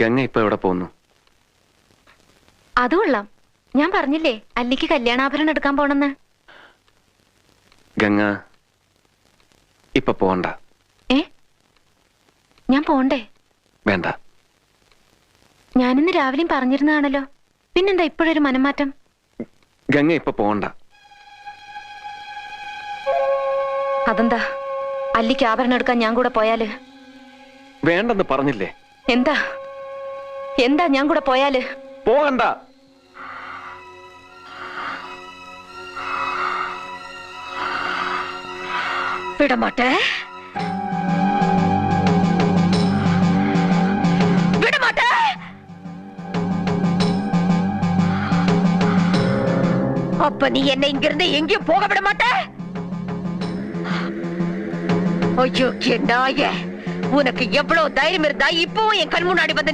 ഗംഗ ഇപ്പൊ എവിടെ പോകുന്നു? അത് കൊള്ളാം. ഞാൻ പറഞ്ഞില്ലേ അല്ലിക്ക് കല്യാണാഭരണം എടുക്കാൻ പോണെന്ന്. ഗംഗ ഇപ്പൊ പോണ്ട. ഞാൻ പോണ്ടേ? വേണ്ട. ഞാനിന്ന് രാവിലെയും പറഞ്ഞിരുന്നതാണല്ലോ, പിന്നെന്താ ഇപ്പോഴൊരു മനംമാറ്റം? ഗംഗ ഇപ്പൊ പോണ്ട. അതെന്താ? അല്ലിക്ക് ആഭരണം എടുക്കാൻ ഞാൻ കൂടെ പോയാല്? വേണ്ടെന്ന് പറഞ്ഞില്ലേ? എന്താ എന്താ ഞാൻ കൂടെ പോയാല്? പോകണ്ട. വിടമാട്ടെ, വിടമാട്ടെ. அப்ப நீ என்ன இங்கிருந்து எங்கேயும் போக விட மாட்ட? ஐயோ நாயே, உனக்கு எவ்வளவு தைரியம் இருந்தா இப்பவும் என் கண் முன்னாடி வந்து